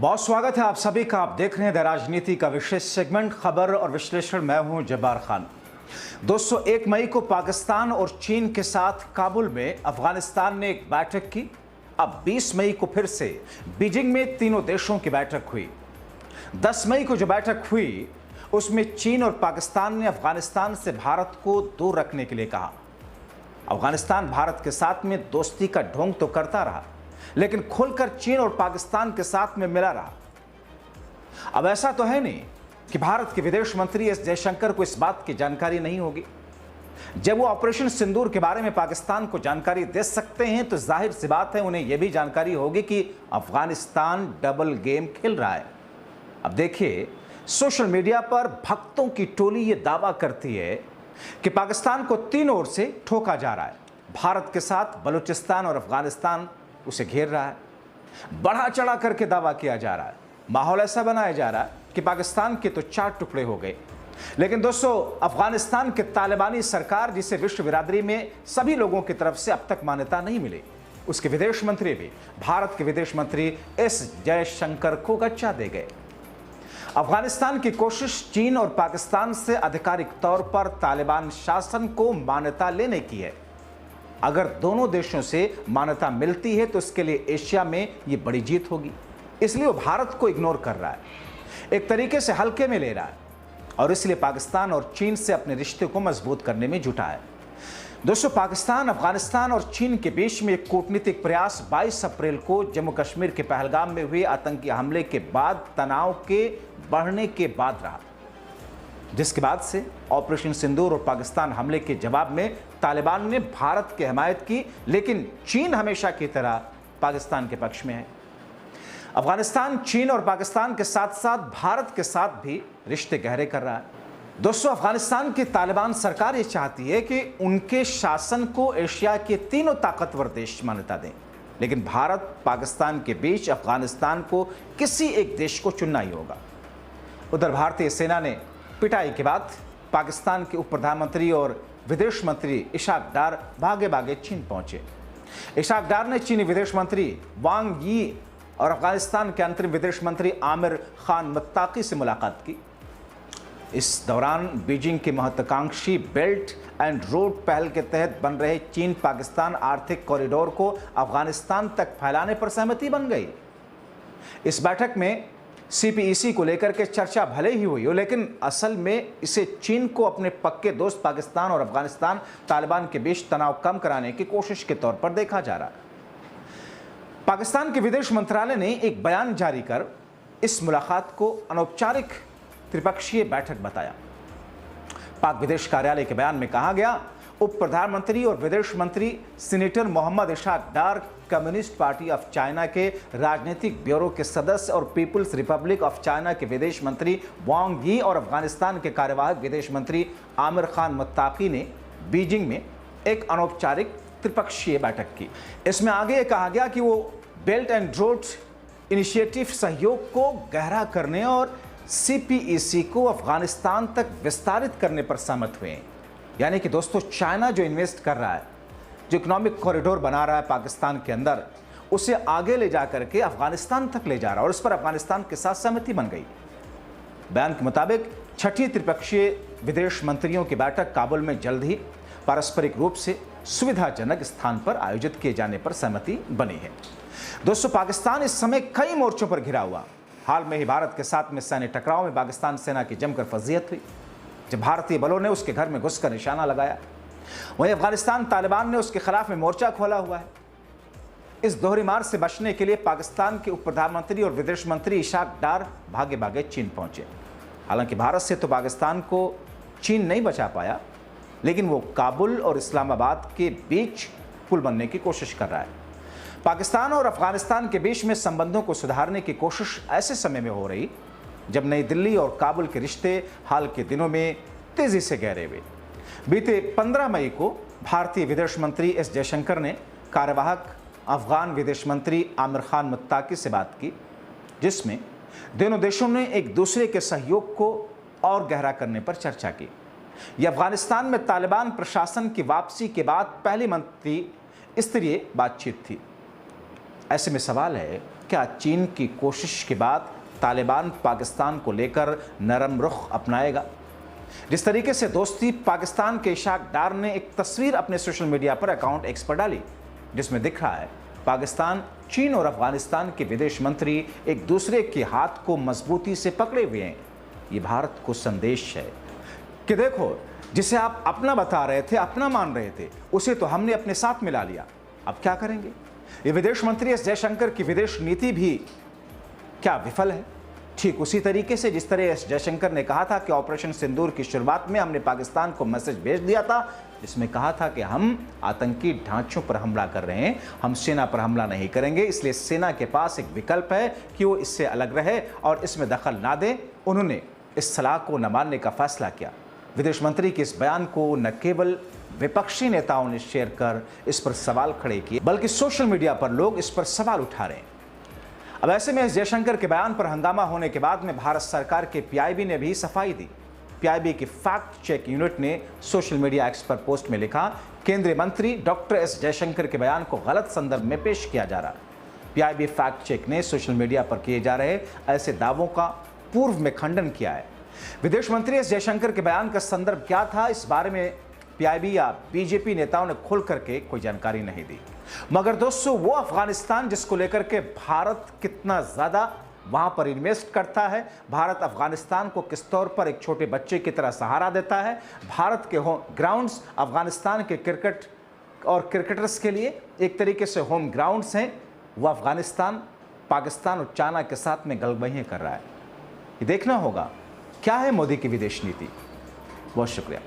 बहुत स्वागत है आप सभी का। आप देख रहे हैं द राजनीति का विशेष सेगमेंट खबर और विश्लेषण। मैं हूं जब्बार खान। दोस्तों, 1 मई को पाकिस्तान और चीन के साथ काबुल में अफगानिस्तान ने एक बैठक की। अब 20 मई को फिर से बीजिंग में तीनों देशों की बैठक हुई। 10 मई को जो बैठक हुई उसमें चीन और पाकिस्तान ने अफगानिस्तान से भारत को दूर रखने के लिए कहा। अफगानिस्तान भारत के साथ में दोस्ती का ढोंग तो करता रहा, लेकिन खुलकर चीन और पाकिस्तान के साथ में मिला रहा। अब ऐसा तो है नहीं कि भारत के विदेश मंत्री एस जयशंकर को इस बात की जानकारी नहीं होगी। जब वो ऑपरेशन सिंदूर के बारे में पाकिस्तान को जानकारी दे सकते हैं तो जाहिर सी बात है उन्हें यह भी जानकारी होगी कि अफगानिस्तान डबल गेम खेल रहा है। अब देखिए, सोशल मीडिया पर भक्तों की टोली यह दावा करती है कि पाकिस्तान को तीन ओर से ठोका जा रहा है। भारत के साथ बलूचिस्तान और अफगानिस्तान उसे घेर रहा है। बढ़ा चढ़ा करके दावा किया जा रहा है। माहौल ऐसा बनाया जा रहा है कि पाकिस्तान के तो 4 टुकड़े हो गए। लेकिन दोस्तों, अफगानिस्तान के तालिबानी सरकार, जिसे विश्व बिरादरी में सभी लोगों की तरफ से अब तक मान्यता नहीं मिली, उसके विदेश मंत्री भी भारत के विदेश मंत्री एस जयशंकर को गच्चा दे गए। अफगानिस्तान की कोशिश चीन और पाकिस्तान से आधिकारिक तौर पर तालिबान शासन को मान्यता लेने की है। अगर दोनों देशों से मान्यता मिलती है तो इसके लिए एशिया में यह बड़ी जीत होगी। इसलिए वो भारत को इग्नोर कर रहा है, एक तरीके से हल्के में ले रहा है, और इसलिए पाकिस्तान और चीन से अपने रिश्ते को मजबूत करने में जुटा है। दोस्तों, पाकिस्तान, अफगानिस्तान और चीन के बीच में एक कूटनीतिक प्रयास 22 अप्रैल को जम्मू कश्मीर के पहलगाम में हुए आतंकी हमले के बाद तनाव के बढ़ने के बाद रहा, जिसके बाद से ऑपरेशन सिंदूर और पाकिस्तान हमले के जवाब में तालिबान ने भारत की हिमायत की। लेकिन चीन हमेशा की तरह पाकिस्तान के पक्ष में है। अफगानिस्तान चीन और पाकिस्तान के साथ साथ भारत के साथ भी रिश्ते गहरे कर रहा है। दोस्तों, अफगानिस्तान की तालिबान सरकार ये चाहती है कि उनके शासन को एशिया के तीनों ताकतवर देश मान्यता दें, लेकिन भारत पाकिस्तान के बीच अफगानिस्तान को किसी एक देश को चुनना ही होगा। उधर भारतीय सेना ने पिटाई के बाद पाकिस्तान के उप प्रधानमंत्री और विदेश मंत्री इशाक डार भागे भागे चीन पहुंचे। इशाक डार ने चीनी विदेश मंत्री वांग यी और अफगानिस्तान के अंतरिम विदेश मंत्री आमिर खान मुत्ताकी से मुलाकात की। इस दौरान बीजिंग की महत्वाकांक्षी बेल्ट एंड रोड पहल के तहत बन रहे चीन पाकिस्तान आर्थिक कॉरिडोर को अफगानिस्तान तक फैलाने पर सहमति बन गई। इस बैठक में CPEC को लेकर के चर्चा भले ही हुई हो, लेकिन असल में इसे चीन को अपने पक्के दोस्त पाकिस्तान और अफगानिस्तान तालिबान के बीच तनाव कम कराने की कोशिश के तौर पर देखा जा रहा है। पाकिस्तान के विदेश मंत्रालय ने एक बयान जारी कर इस मुलाकात को अनौपचारिक त्रिपक्षीय बैठक बताया। पाक विदेश कार्यालय के बयान में कहा गया, उप प्रधानमंत्री और विदेश मंत्री senator Mohammad Ishaq Dar Communist Party of China के राजनीतिक ब्यूरो के सदस्य और पीपुल्स रिपब्लिक ऑफ चाइना के विदेश मंत्री वांग यी और अफगानिस्तान के कार्यवाहक विदेश मंत्री आमिर खान मुत्ताकी ने बीजिंग में एक अनौपचारिक त्रिपक्षीय बैठक की। इसमें आगे कहा गया कि वो बेल्ट एंड रोड इनिशिएटिव सहयोग को गहरा करने और CPEC को अफगानिस्तान तक विस्तारित करने पर सहमत हुए हैं। यानी कि दोस्तों, चाइना जो इन्वेस्ट कर रहा है, जो इकोनॉमिक कॉरिडोर बना रहा है पाकिस्तान के अंदर, उसे आगे ले जाकर के अफगानिस्तान तक ले जा रहा है, और इस पर अफगानिस्तान के साथ सहमति बन गई। बयान के मुताबिक 6ठी त्रिपक्षीय विदेश मंत्रियों की बैठक काबुल में जल्द ही पारस्परिक रूप से सुविधाजनक स्थान पर आयोजित किए जाने पर सहमति बनी है। दोस्तों, पाकिस्तान इस समय कई मोर्चों पर घिरा हुआ। हाल में ही भारत के साथ में सैन्य टकराव में पाकिस्तान सेना की जमकर फजीहत हुई, जब भारतीय बलों ने उसके घर में घुसकर निशाना लगाया। वहीं अफगानिस्तान तालिबान ने उसके खिलाफ में मोर्चा खोला हुआ है। इस दोहरी मार से बचने के लिए पाकिस्तान के उप प्रधानमंत्री और विदेश मंत्री इशाक डार भागे भागे चीन पहुंचे। हालांकि भारत से तो पाकिस्तान को चीन नहीं बचा पाया, लेकिन वो काबुल और इस्लामाबाद के बीच पुल बनने की कोशिश कर रहा है। पाकिस्तान और अफगानिस्तान के बीच में संबंधों को सुधारने की कोशिश ऐसे समय में हो रही जब नई दिल्ली और काबुल के रिश्ते हाल के दिनों में तेजी से गहरे हुए। बीते 15 मई को भारतीय विदेश मंत्री एस जयशंकर ने कार्यवाहक अफगान विदेश मंत्री आमिर खान मुत्ताकी से बात की, जिसमें दोनों देशों ने एक दूसरे के सहयोग को और गहरा करने पर चर्चा की। यह अफगानिस्तान में तालिबान प्रशासन की वापसी के बाद पहली मंत्री स्तरीय बातचीत थी। ऐसे में सवाल है क्या चीन की कोशिश के बाद तालिबान पाकिस्तान को लेकर नरम रुख अपनाएगा? जिस तरीके से दोस्ती पाकिस्तान के इशाक डार ने एक तस्वीर अपने सोशल मीडिया पर अकाउंट एक्स पर डाली, जिसमें दिख रहा है पाकिस्तान, चीन और अफगानिस्तान के विदेश मंत्री एक दूसरे के हाथ को मजबूती से पकड़े हुए हैं। ये भारत को संदेश है कि देखो, जिसे आप अपना बता रहे थे, अपना मान रहे थे, उसे तो हमने अपने साथ मिला लिया, अब क्या करेंगे? ये विदेश मंत्री एस जयशंकर की विदेश नीति भी क्या विफल है? ठीक उसी तरीके से जिस तरह एस जयशंकर ने कहा था कि ऑपरेशन सिंदूर की शुरुआत में हमने पाकिस्तान को मैसेज भेज दिया था, जिसमें कहा था कि हम आतंकी ढांचों पर हमला कर रहे हैं, हम सेना पर हमला नहीं करेंगे, इसलिए सेना के पास एक विकल्प है कि वो इससे अलग रहे और इसमें दखल ना दे। उन्होंने इस सलाह को न मानने का फैसला किया। विदेश मंत्री के इस बयान को न केवल विपक्षी नेताओं ने शेयर कर इस पर सवाल खड़े किए, बल्कि सोशल मीडिया पर लोग इस पर सवाल उठा रहे हैं। अब ऐसे में एस जयशंकर के बयान पर हंगामा होने के बाद में भारत सरकार के पीआईबी ने भी सफाई दी। पीआईबी की फैक्ट चेक यूनिट ने सोशल मीडिया एक्स पर पोस्ट में लिखा, केंद्रीय मंत्री डॉक्टर एस जयशंकर के बयान को गलत संदर्भ में पेश किया जा रहा है। पीआईबी फैक्ट चेक ने सोशल मीडिया पर किए जा रहे ऐसे दावों का पूर्व में खंडन किया है। विदेश मंत्री एस जयशंकर के बयान का संदर्भ क्या था, इस बारे में पीआईबी या बीजेपी नेताओं ने खुल करके कोई जानकारी नहीं दी। मगर दोस्तों, वो अफगानिस्तान जिसको लेकर के भारत कितना ज्यादा वहां पर इन्वेस्ट करता है, भारत अफगानिस्तान को किस तौर पर एक छोटे बच्चे की तरह सहारा देता है, भारत के होम ग्राउंड्स अफगानिस्तान के क्रिकेट और क्रिकेटर्स के लिए एक तरीके से होम ग्राउंड्स हैं, वो अफगानिस्तान पाकिस्तान और चाइना के साथ में गलबहियां कर रहा है। ये देखना होगा क्या है मोदी की विदेश नीति। बहुत शुक्रिया।